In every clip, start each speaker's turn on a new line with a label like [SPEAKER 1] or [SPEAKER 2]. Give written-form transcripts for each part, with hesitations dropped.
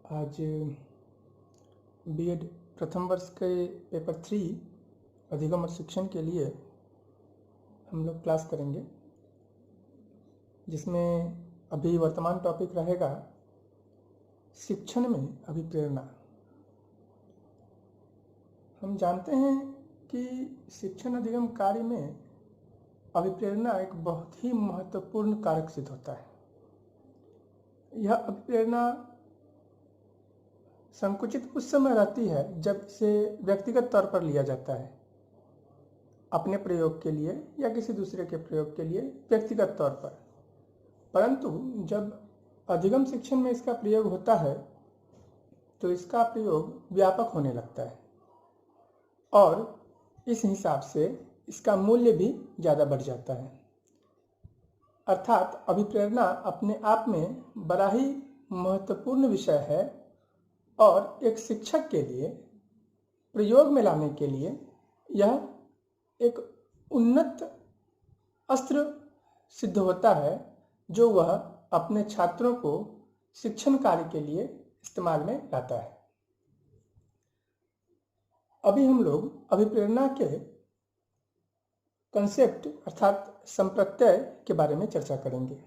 [SPEAKER 1] आज बीएड प्रथम वर्ष के पेपर 3 अधिगम और शिक्षण के लिए हम लोग क्लास करेंगे, जिसमें अभी वर्तमान टॉपिक रहेगा शिक्षण में अभिप्रेरणा। हम जानते हैं कि शिक्षण अधिगम कार्य में अभिप्रेरणा एक बहुत ही महत्वपूर्ण कारक सिद्ध होता है। यह अभिप्रेरणा संकुचित उस समय रहती है जब इसे व्यक्तिगत तौर पर लिया जाता है, अपने प्रयोग के लिए या किसी दूसरे के प्रयोग के लिए व्यक्तिगत तौर पर। परंतु जब अधिगम शिक्षण में इसका प्रयोग होता है तो इसका प्रयोग व्यापक होने लगता है और इस हिसाब से इसका मूल्य भी ज़्यादा बढ़ जाता है। अर्थात अभिप्रेरणा अपने आप में बड़ा ही महत्वपूर्ण विषय है और एक शिक्षक के लिए प्रयोग में लाने के लिए यह एक उन्नत अस्त्र सिद्ध होता है जो वह अपने छात्रों को शिक्षण कार्य के लिए इस्तेमाल में लाता है। अभी हम लोग अभिप्रेरणा के कंसेप्ट अर्थात संप्रत्यय के बारे में चर्चा करेंगे।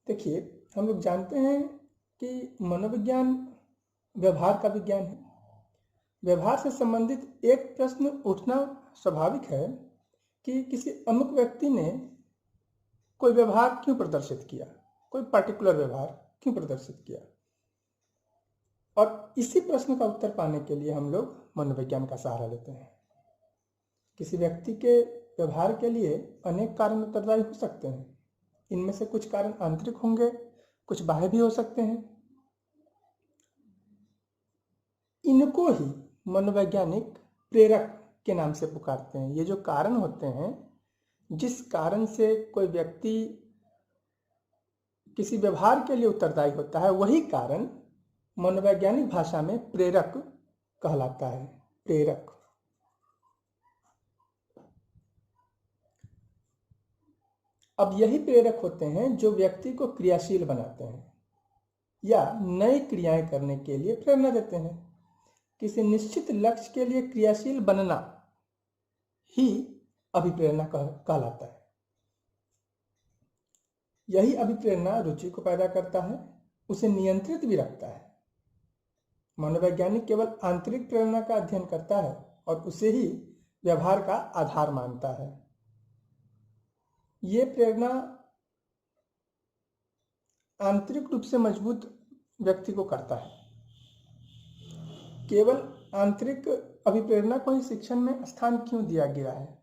[SPEAKER 1] देखिए, हम लोग जानते हैं कि मनोविज्ञान व्यवहार का विज्ञान है। व्यवहार से संबंधित एक प्रश्न उठना स्वाभाविक है कि किसी अमुक व्यक्ति ने कोई व्यवहार क्यों प्रदर्शित किया, कोई पर्टिकुलर व्यवहार क्यों प्रदर्शित किया। और इसी प्रश्न का उत्तर पाने के लिए हम लोग मनोविज्ञान का सहारा लेते हैं। किसी व्यक्ति के व्यवहार के लिए अनेक कारण उत्तरदायी हो सकते हैं। इनमें से कुछ कारण आंतरिक होंगे, कुछ बाह्य भी हो सकते हैं। इनको ही मनोवैज्ञानिक प्रेरक के नाम से पुकारते हैं। ये जो कारण होते हैं, जिस कारण से कोई व्यक्ति किसी व्यवहार के लिए उत्तरदायी होता है, वही कारण मनोवैज्ञानिक भाषा में प्रेरक कहलाता है। प्रेरक। अब यही प्रेरक होते हैं जो व्यक्ति को क्रियाशील बनाते हैं या नई क्रियाएं करने के लिए प्रेरणा देते हैं। किसी निश्चित लक्ष्य के लिए क्रियाशील बनना ही अभिप्रेरणा कहलाता है। यही अभिप्रेरणा रुचि को पैदा करता है, उसे नियंत्रित भी रखता है। मनोवैज्ञानिक केवल आंतरिक प्रेरणा का अध्ययन करता है और उसे ही व्यवहार का आधार मानता है। ये प्रेरणा आंतरिक रूप से मजबूत व्यक्ति को करता है। केवल आंतरिक अभिप्रेरणा को ही शिक्षण में स्थान क्यों दिया गया है?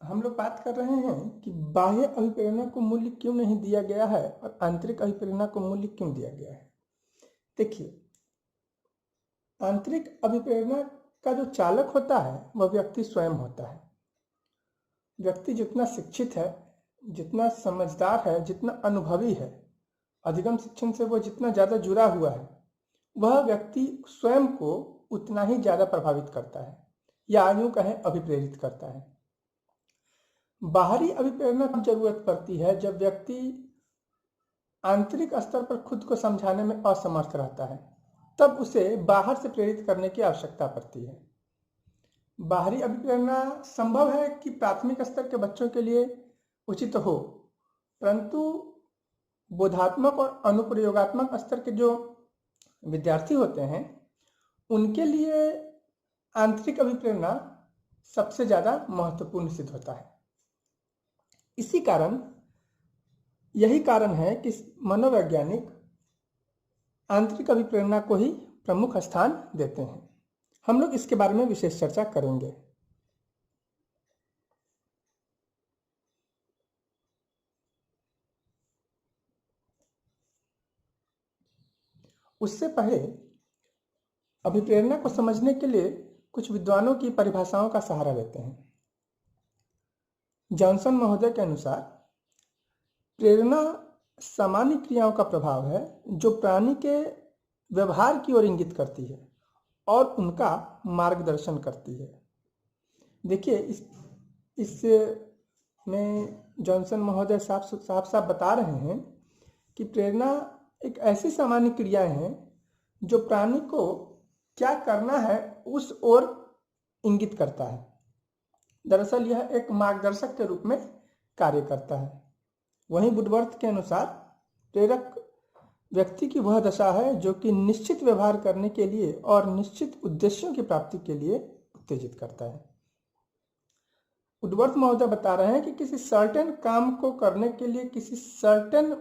[SPEAKER 1] हम लोग बात कर रहे हैं कि बाह्य अभिप्रेरणा को मूल्य क्यों नहीं दिया गया है और आंतरिक अभिप्रेरणा को मूल्य क्यों दिया गया है। देखिए, आंतरिक अभिप्रेरणा का जो चालक होता है वह व्यक्ति स्वयं होता है। व्यक्ति जितना शिक्षित है, जितना समझदार है, जितना अनुभवी है, अधिगम शिक्षण से वो जितना ज़्यादा जुड़ा हुआ है, वह व्यक्ति स्वयं को उतना ही ज़्यादा प्रभावित करता है या यूं कहें अभिप्रेरित करता है। बाहरी अभिप्रेरणा की जरूरत पड़ती है जब व्यक्ति आंतरिक स्तर पर खुद को समझाने में असमर्थ रहता है, तब उसे बाहर से प्रेरित करने की आवश्यकता पड़ती है। बाहरी अभिप्रेरणा संभव है कि प्राथमिक स्तर के बच्चों के लिए उचित हो, परंतु बोधात्मक और अनुप्रयोगात्मक स्तर के जो विद्यार्थी होते हैं उनके लिए आंतरिक अभिप्रेरणा सबसे ज़्यादा महत्वपूर्ण सिद्ध होता है। यही कारण है कि मनोवैज्ञानिक आंतरिक अभिप्रेरणा को ही प्रमुख स्थान देते हैं। हम लोग इसके बारे में विशेष चर्चा करेंगे। उससे पहले अभिप्रेरणा को समझने के लिए कुछ विद्वानों की परिभाषाओं का सहारा लेते हैं। जॉनसन महोदय के अनुसार प्रेरणा सामान्य क्रियाओं का प्रभाव है जो प्राणी के व्यवहार की ओर इंगित करती है और उनका मार्गदर्शन करती है। देखिए, इस में जॉनसन महोदय साफ साफ बता रहे हैं कि प्रेरणा एक ऐसी सामान्य क्रियाएं हैं जो प्राणी को क्या करना है उस ओर इंगित करता है। दरअसल यह एक मार्गदर्शक के रूप में कार्य करता है। वहीं वुडवर्थ के अनुसार प्रेरक व्यक्ति की वह दशा है जो कि निश्चित व्यवहार करने के लिए और निश्चित उद्देश्यों की प्राप्ति के लिए उत्तेजित करता है। वुडवर्थ महोदय बता रहे हैं कि किसी सर्टेन काम को करने के लिए किसी सर्टेन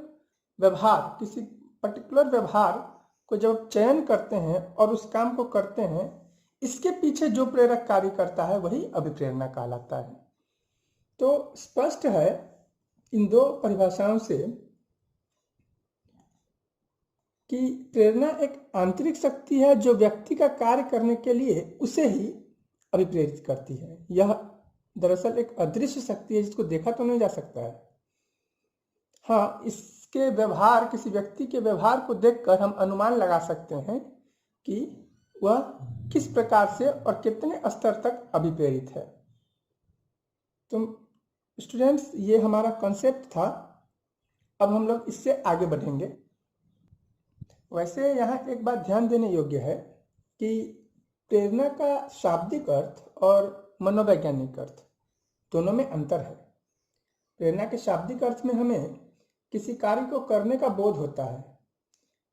[SPEAKER 1] व्यवहार, किसी पर्टिकुलर व्यवहार को जब चयन करते हैं और उस काम को करते हैं, इसके पीछे जो प्रेरक कार्य करता है वही अभिप्रेरणा कहलाता है। तो स्पष्ट है इन दो परिभाषाओं से कि प्रेरणा एक आंतरिक शक्ति है जो व्यक्ति का कार्य करने के लिए उसे ही अभिप्रेरित करती है। यह दरअसल एक अदृश्य शक्ति है जिसको देखा तो नहीं जा सकता है। हाँ, इसके व्यवहार, किसी व्यक्ति के व्यवहार को देखकर हम अनुमान लगा सकते हैं कि वह किस प्रकार से और कितने स्तर तक अभिप्रेरित है। तो स्टूडेंट्स, ये हमारा कॉन्सेप्ट था। अब हम लोग इससे आगे बढ़ेंगे। वैसे यहाँ एक बात ध्यान देने योग्य है कि प्रेरणा का शाब्दिक अर्थ और मनोवैज्ञानिक अर्थ दोनों में अंतर है। प्रेरणा के शाब्दिक अर्थ में हमें किसी कार्य को करने का बोध होता है।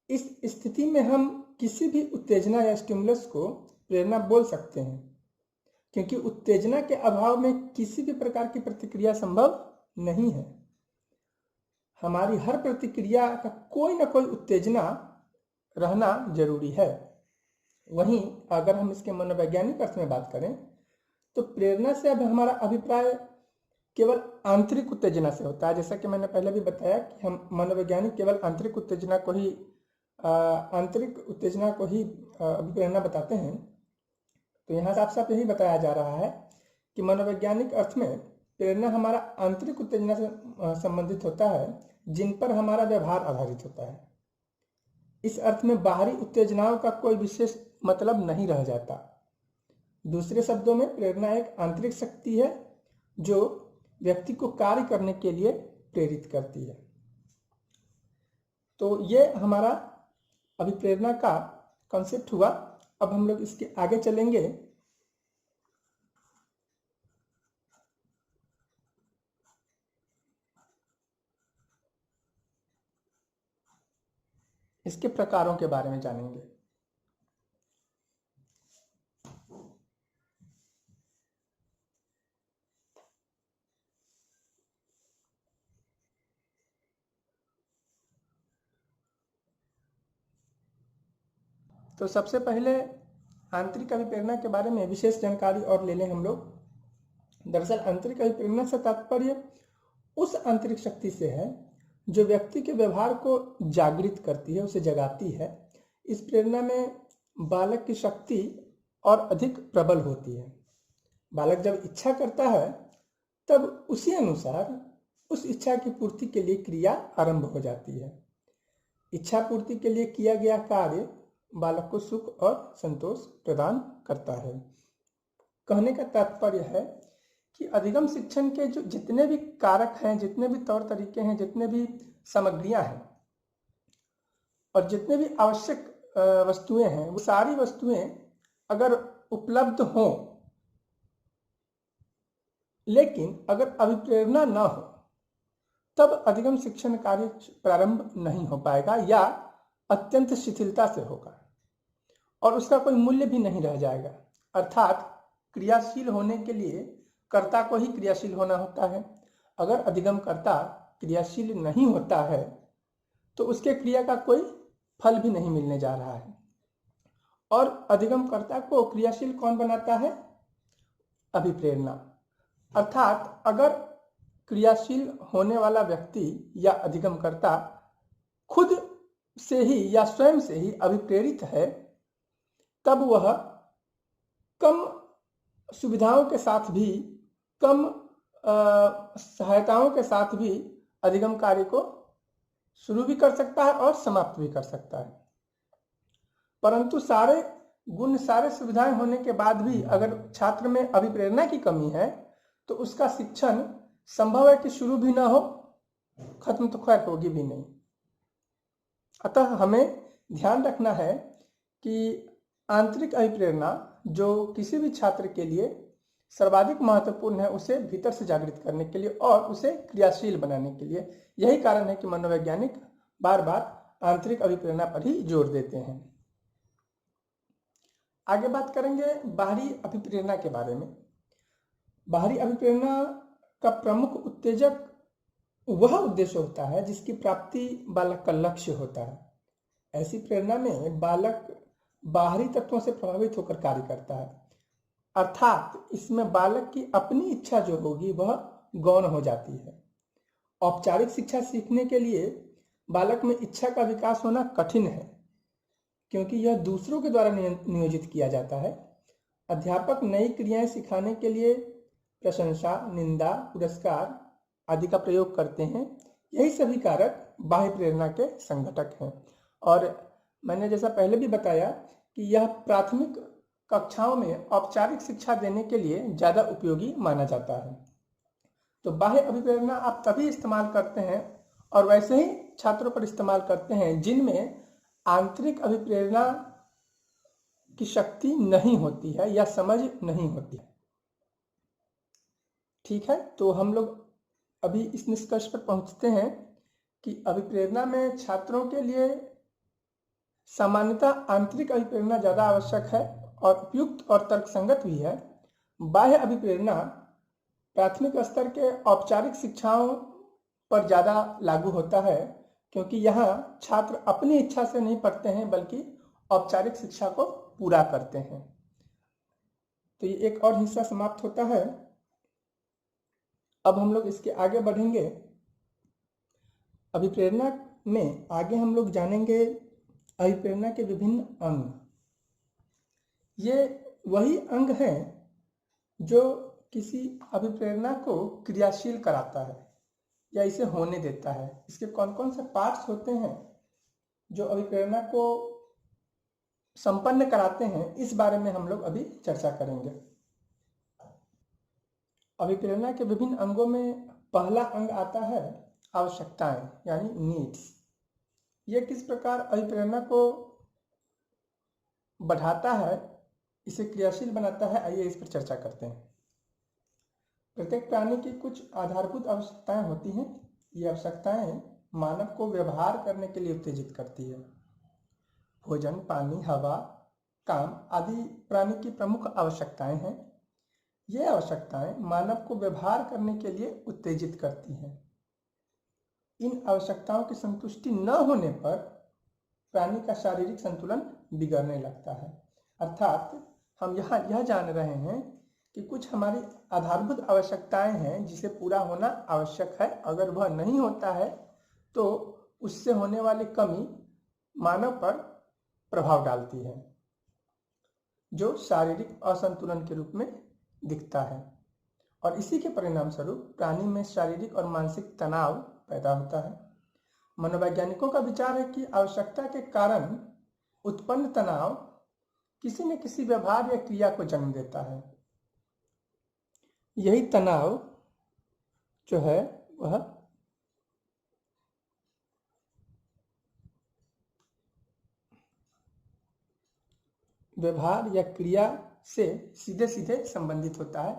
[SPEAKER 1] इस स्थिति में हम किसी भी उत्तेजना या स्टिमुलस को प्रेरणा बोल सकते हैं, क्योंकि उत्तेजना के अभाव में किसी भी प्रकार की प्रतिक्रिया संभव नहीं है। हमारी हर प्रतिक्रिया का कोई ना कोई उत्तेजना रहना जरूरी है। वहीं अगर हम इसके मनोवैज्ञानिक अर्थ में बात करें तो प्रेरणा से अब हमारा अभिप्राय केवल आंतरिक उत्तेजना से होता है। जैसा कि मैंने पहले भी बताया कि हम मनोवैज्ञानिक केवल आंतरिक उत्तेजना को ही अभिप्रेरणा बताते हैं। तो यहाँ साफ साफ यही बताया जा रहा है कि मनोवैज्ञानिक अर्थ में प्रेरणा हमारा आंतरिक उत्तेजना से संबंधित होता है जिन पर हमारा व्यवहार आधारित होता है। इस अर्थ में बाहरी उत्तेजनाओं का कोई विशेष मतलब नहीं रह जाता। दूसरे शब्दों में प्रेरणा एक आंतरिक शक्ति है जो व्यक्ति को कार्य करने के लिए प्रेरित करती है। तो ये हमारा अभिप्रेरणा का कॉन्सेप्ट हुआ। अब हम लोग इसके आगे चलेंगे। इसके प्रकारों के बारे में जानेंगे। तो सबसे पहले आंतरिक अभिप्रेरणा के बारे में विशेष जानकारी और ले लें हम लोग। दरअसल आंतरिक अभिप्रेरणा से तात्पर्य उस आंतरिक शक्ति से है जो व्यक्ति के व्यवहार को जागृत करती है, उसे जगाती है। इस प्रेरणा में बालक की शक्ति और अधिक प्रबल होती है। बालक जब इच्छा करता है तब उसी अनुसार उस इच्छा की पूर्ति के लिए क्रिया आरंभ हो जाती है। इच्छा पूर्ति के लिए किया गया कार्य बालक को सुख और संतोष प्रदान करता है। कहने का तात्पर्य है कि अधिगम शिक्षण के जो जितने भी कारक हैं, जितने भी तौर तरीके हैं, जितने भी सामग्रियां हैं और जितने भी आवश्यक वस्तुएं हैं, वो सारी वस्तुएं अगर उपलब्ध हों लेकिन अगर अभिप्रेरणा न हो तब अधिगम शिक्षण कार्य प्रारंभ नहीं हो पाएगा या अत्यंत शिथिलता से होगा और उसका कोई मूल्य भी नहीं रह जाएगा। अर्थात क्रियाशील होने के लिए कर्ता को ही क्रियाशील होना होता है। अगर अधिगम कर्ता क्रियाशील नहीं होता है तो उसके क्रिया का कोई फल भी नहीं मिलने जा रहा है। और अधिगम कर्ता को क्रियाशील कौन बनाता है? अभिप्रेरणा। अर्थात अगर क्रियाशील होने वाला व्यक्ति या अधिगम कर्ता खुद से ही या स्वयं से ही अभिप्रेरित है, तब वह कम सुविधाओं के साथ भी, कम सहायताओं के साथ भी अधिगम कार्य को शुरू भी कर सकता है और समाप्त भी कर सकता है। परंतु सारे गुण, सारे सुविधाएं होने के बाद भी अगर छात्र में अभिप्रेरणा की कमी है तो उसका शिक्षण संभव है कि शुरू भी ना हो, खत्म तो खैर होगी भी नहीं। अतः हमें ध्यान रखना है कि आंतरिक अभिप्रेरणा जो किसी भी छात्र के लिए सर्वाधिक महत्वपूर्ण है, उसे भीतर से जागृत करने के लिए और उसे क्रियाशील बनाने के लिए। यही कारण है कि मनोवैज्ञानिक बार बार आंतरिक अभिप्रेरणा पर ही जोर देते हैं। आगे बात करेंगे बाहरी अभिप्रेरणा के बारे में। बाहरी अभिप्रेरणा का प्रमुख उत्तेजक वह उद्देश्य होता है जिसकी प्राप्ति बालक का लक्ष्य होता है। ऐसी प्रेरणा में बालक बाहरी तत्वों से प्रभावित होकर कार्य करता है, अर्थात इसमें बालक की अपनी इच्छा जो होगी वह गौण हो जाती है। औपचारिक शिक्षा सीखने के लिए बालक में इच्छा का विकास होना कठिन है, क्योंकि यह दूसरों के द्वारा नियोजित किया जाता है। अध्यापक नई क्रियाएं सिखाने के लिए प्रशंसा, निंदा, पुरस्कार आदि का प्रयोग करते हैं। यही सभी कारक बाह्य प्रेरणा के संघटक हैं। और मैंने जैसा पहले भी बताया कि यह प्राथमिक कक्षाओं में औपचारिक शिक्षा देने के लिए ज़्यादा उपयोगी माना जाता है। तो बाह्य अभिप्रेरणा आप तभी इस्तेमाल करते हैं और वैसे ही छात्रों पर इस्तेमाल करते हैं जिनमें आंतरिक अभिप्रेरणा की शक्ति नहीं होती है या समझ नहीं होती है। ठीक है, तो हम लोग अभी इस निष्कर्ष पर पहुंचते हैं कि अभिप्रेरणा में छात्रों के लिए सामान्यतः आंतरिक अभिप्रेरणा ज़्यादा आवश्यक है और उपयुक्त और तर्कसंगत भी है। बाह्य अभिप्रेरणा प्राथमिक स्तर के औपचारिक शिक्षाओं पर ज़्यादा लागू होता है, क्योंकि यहाँ छात्र अपनी इच्छा से नहीं पढ़ते हैं बल्कि औपचारिक शिक्षा को पूरा करते हैं। तो ये एक और हिस्सा समाप्त होता है। अब हम लोग इसके आगे बढ़ेंगे। अभिप्रेरणा में आगे हम लोग जानेंगे अभिप्रेरणा के विभिन्न अंग। ये वही अंग हैं जो किसी अभिप्रेरणा को क्रियाशील कराता है या इसे होने देता है। इसके कौन कौन से पार्ट्स होते हैं जो अभिप्रेरणा को संपन्न कराते हैं, इस बारे में हम लोग अभी चर्चा करेंगे। अभिप्रेरणा के विभिन्न अंगों में पहला अंग आता है आवश्यकताएं, यानी नीड्स। यह किस प्रकार अभिप्रेरणा को बढ़ाता है, इसे क्रियाशील बनाता है, आइए इस पर चर्चा करते हैं। प्रत्येक प्राणी की कुछ आधारभूत आवश्यकताएं होती हैं। ये आवश्यकताएं मानव को व्यवहार करने के लिए उत्तेजित करती है। भोजन, पानी, हवा, काम आदि प्राणी की प्रमुख आवश्यकताएं हैं। ये आवश्यकताएं मानव को व्यवहार करने के लिए उत्तेजित करती हैं। इन आवश्यकताओं की संतुष्टि न होने पर प्राणी का शारीरिक संतुलन बिगड़ने लगता है। अर्थात हम यहाँ यह जान रहे हैं कि कुछ हमारी आधारभूत आवश्यकताएं हैं जिसे पूरा होना आवश्यक है। अगर वह नहीं होता है तो उससे होने वाली कमी मानव पर प्रभाव डालती है, जो शारीरिक असंतुलन के रूप में दिखता है, और इसी के परिणाम स्वरूप प्राणी में शारीरिक और मानसिक तनाव पैदा होता है। मनोवैज्ञानिकों का विचार है कि आवश्यकता के कारण उत्पन्न तनाव किसी न किसी व्यवहार या क्रिया को जन्म देता है। यही तनाव जो है वह व्यवहार या क्रिया से सीधे सीधे संबंधित होता है।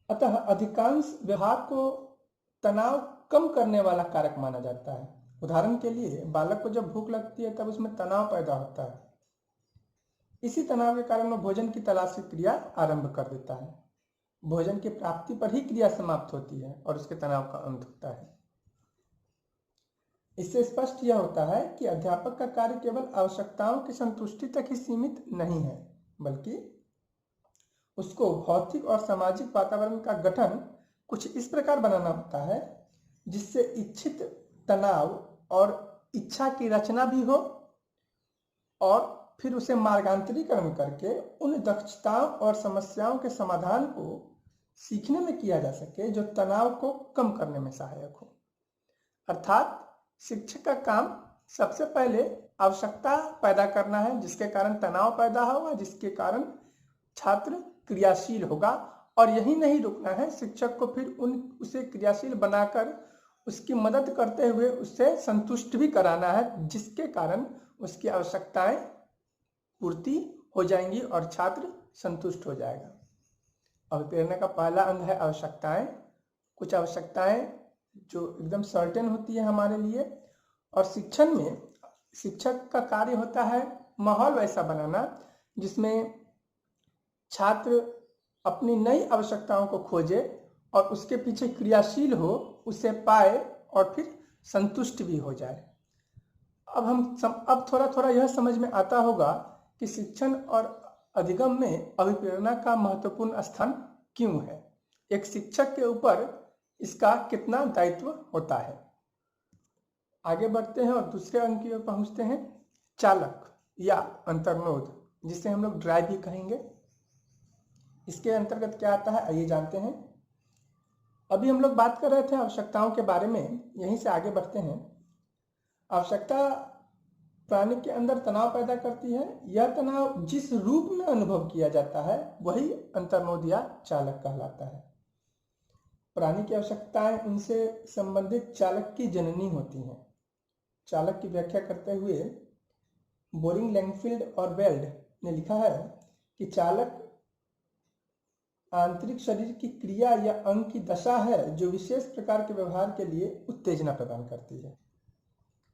[SPEAKER 1] अतः अधिकांश व्यवहार को तनाव कम करने वाला कारक माना जाता है। उदाहरण के लिए बालक को जब भूख लगती है तब उसमें तनाव पैदा होता है। इसी तनाव के कारण वह भोजन की तलाश की क्रिया आरंभ कर देता है। भोजन की प्राप्ति पर ही क्रिया समाप्त होती है और उसके तनाव का अंत होता है। इससे स्पष्ट यह होता है कि अध्यापक का कार्य केवल आवश्यकताओं की संतुष्टि तक ही सीमित नहीं है, बल्कि उसको भौतिक और सामाजिक वातावरण का गठन कुछ इस प्रकार बनाना होता है जिससे इच्छित तनाव और इच्छा की रचना भी हो और फिर उसे मार्गांतरीकरण करके उन दक्षताओं और समस्याओं के समाधान को सीखने में किया जा सके जो तनाव को कम करने में सहायक हो। अर्थात शिक्षक का काम सबसे पहले आवश्यकता पैदा करना है जिसके कारण तनाव पैदा होगा, जिसके कारण छात्र क्रियाशील होगा, और यही नहीं रुकना है, शिक्षक को फिर उसे क्रियाशील बनाकर उसकी मदद करते हुए उससे संतुष्ट भी कराना है जिसके कारण उसकी आवश्यकताएं पूर्ति हो जाएंगी और छात्र संतुष्ट हो जाएगा। अभिप्रेरणा का पहला अंग है आवश्यकताएं। कुछ आवश्यकताएं जो एकदम सर्टेन होती है हमारे लिए, और शिक्षण में शिक्षक का कार्य होता है माहौल वैसा बनाना जिसमें छात्र अपनी नई आवश्यकताओं को खोजे और उसके पीछे क्रियाशील हो, उसे पाए और फिर संतुष्ट भी हो जाए। अब थोड़ा थोड़ा यह समझ में आता होगा कि शिक्षण और अधिगम में अभिप्रेरणा का महत्वपूर्ण स्थान क्यों है, एक शिक्षक के ऊपर इसका कितना दायित्व होता है। आगे बढ़ते हैं और दूसरे अंक की ओर पहुंचते हैं, चालक या अंतर्नोद, जिसे हम लोग ड्राइव भी कहेंगे। इसके अंतर्गत क्या आता है आइए जानते हैं। अभी हम लोग बात कर रहे थे आवश्यकताओं के बारे में, यहीं से आगे बढ़ते हैं। आवश्यकता प्राणी के अंदर तनाव पैदा करती है। यह तनाव जिस रूप में अनुभव किया जाता है वही अंतर्नोद या चालक कहलाता है। प्राणी की आवश्यकताएं उनसे संबंधित चालक की जननी होती हैं। चालक की व्याख्या करते हुए बोरिंग, लैंगफील्ड और वेल्ड ने लिखा है कि चालक आंतरिक शरीर की क्रिया या अंग की दशा है जो विशेष प्रकार के व्यवहार के लिए उत्तेजना प्रदान करती है।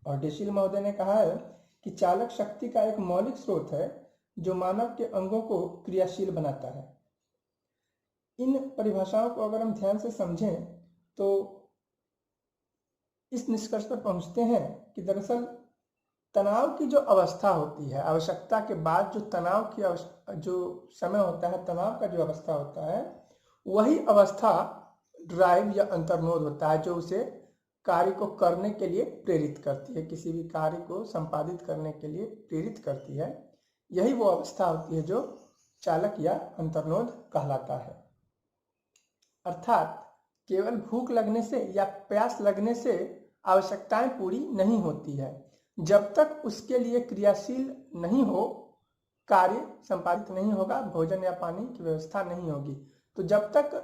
[SPEAKER 1] और डेशिल महोदय ने कहा है कि चालक शक्ति का एक मौलिक स्रोत है जो मानव के अंगों को क्रियाशील बनाता है। इन परिभाषाओं को अगर हम ध्यान से समझें तो इस निष्कर्ष पर पहुंचते हैं कि दरअसल तनाव की जो अवस्था होती है, आवश्यकता के बाद जो तनाव की जो समय होता है, तनाव का जो अवस्था होता है, वही अवस्था ड्राइव या अंतर्नोद होता है जो उसे कार्य को करने के लिए प्रेरित करती है, किसी भी कार्य को संपादित करने के लिए प्रेरित करती है। यही वो अवस्था होती है जो चालक या अंतर्नोद कहलाता है। अर्थात केवल भूख लगने से या प्यास लगने से आवश्यकताएं पूरी नहीं होती है। जब तक उसके लिए क्रियाशील नहीं हो, कार्य संपादित नहीं होगा, भोजन या पानी की व्यवस्था नहीं होगी, तो जब तक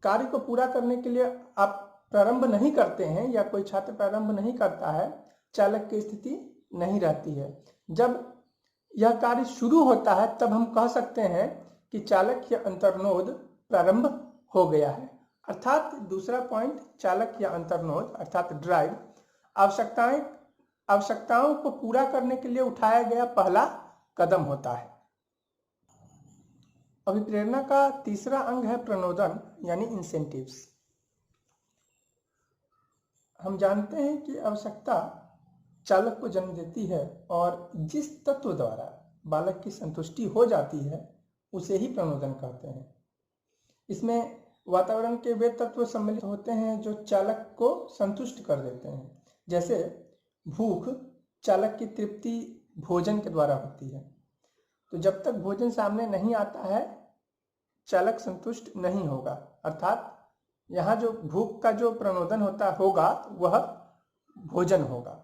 [SPEAKER 1] कार्य को पूरा करने के लिए आप प्रारंभ नहीं करते हैं या कोई छात्र प्रारंभ नहीं करता है, चालक की स्थिति नहीं रहती है। जब यह कार्य शुरू होता है तब हम कह सकते हैं कि चालक या अंतर्नोद प्रारंभ हो गया है। अर्थात दूसरा पॉइंट, चालक या अंतर्नोद अर्थात ड्राइव आवश्यकताओं को पूरा करने के लिए उठाया गया पहला कदम होता है। अभिप्रेरणा का तीसरा अंग है प्रणोदन यानी इंसेंटिव्स। हम जानते हैं कि आवश्यकता चालक को जन्म देती है और जिस तत्व द्वारा बालक की संतुष्टि हो जाती है उसे ही प्रणोदन कहते हैं। इसमें वातावरण के वे तत्व सम्मिलित होते हैं जो चालक को संतुष्ट कर देते हैं। जैसे भूख चालक की तृप्ति भोजन के द्वारा होती है, तो जब तक भोजन सामने नहीं आता है चालक संतुष्ट नहीं होगा। अर्थात यहाँ जो भूख का जो प्रणोदन होगा वह भोजन होगा।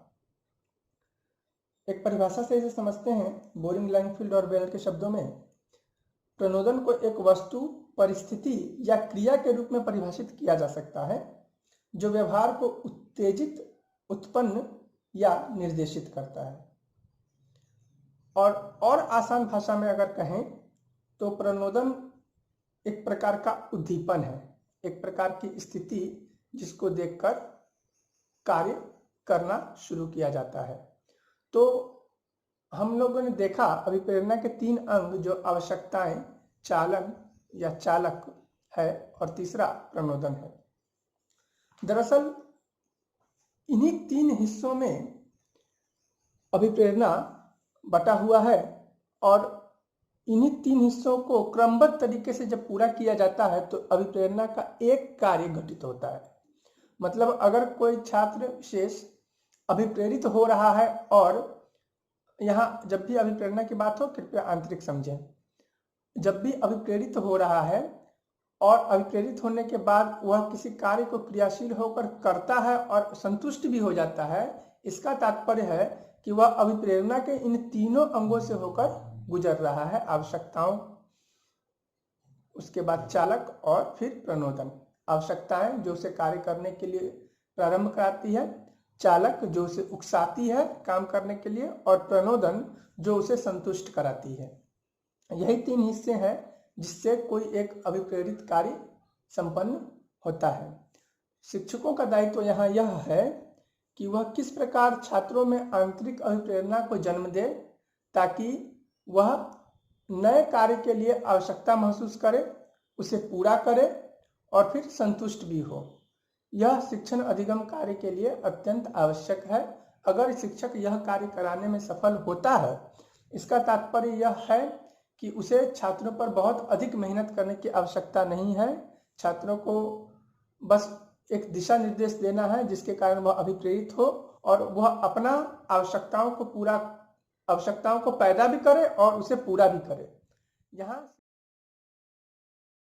[SPEAKER 1] एक परिभाषा से इसे समझते हैं, बोरिंग, लैंगफील्ड और वेल्ड के शब्दों में प्रणोदन को एक वस्तु, परिस्थिति या क्रिया के रूप में परिभाषित किया जा सकता है जो व्यवहार को उत्तेजित, उत्पन्न या निर्देशित करता है। और आसान भाषा में अगर कहें तो प्रणोदन एक प्रकार का उद्दीपन है, एक प्रकार की स्थिति जिसको देखकर कार्य करना शुरू किया जाता है। तो हम लोगों ने देखा अभिप्रेरणा के 3 अंग जो आवश्यकताएं, चालन या चालक है और तीसरा प्रणोदन है। दरअसल इन्हीं 3 हिस्सों में अभिप्रेरणा बटा हुआ है और इन्हीं 3 हिस्सों को क्रमबद्ध तरीके से जब पूरा किया जाता है तो अभिप्रेरणा का एक कार्य घटित होता है। मतलब अगर कोई छात्र विशेष अभिप्रेरित हो रहा है। और यहाँ जब भी अभिप्रेरणा की बात हो कृपया आंतरिक समझें। जब भी अभिप्रेरित हो रहा है और अभिप्रेरित होने के बाद वह किसी कार्य को क्रियाशील होकर करता है और संतुष्ट भी हो जाता है, इसका तात्पर्य है कि वह अभिप्रेरणा के इन तीनों अंगों से होकर गुजर रहा है। आवश्यकताओं, उसके बाद चालक और फिर प्रणोदन। आवश्यकताएं जो उसे कार्य करने के लिए प्रारंभ कराती है, चालक जो उसे उकसाती है काम करने के लिए, और प्रणोदन जो उसे संतुष्ट कराती है। यही तीन हिस्से हैं जिससे कोई एक अभिप्रेरित कार्य संपन्न होता है। शिक्षकों का दायित्व यहाँ यह है कि वह किस प्रकार छात्रों में आंतरिक अभिप्रेरणा को जन्म दे ताकि वह नए कार्य के लिए आवश्यकता महसूस करे, उसे पूरा करे और फिर संतुष्ट भी हो। यह शिक्षण अधिगम कार्य के लिए अत्यंत आवश्यक है। अगर शिक्षक यह कार्य कराने में सफल होता है, इसका तात्पर्य यह है कि उसे छात्रों पर बहुत अधिक मेहनत करने की आवश्यकता नहीं है। छात्रों को बस एक दिशा निर्देश देना है जिसके कारण वह अभिप्रेरित हो और वह अपना आवश्यकताओं को पैदा भी करे और उसे पूरा भी करे। यहाँ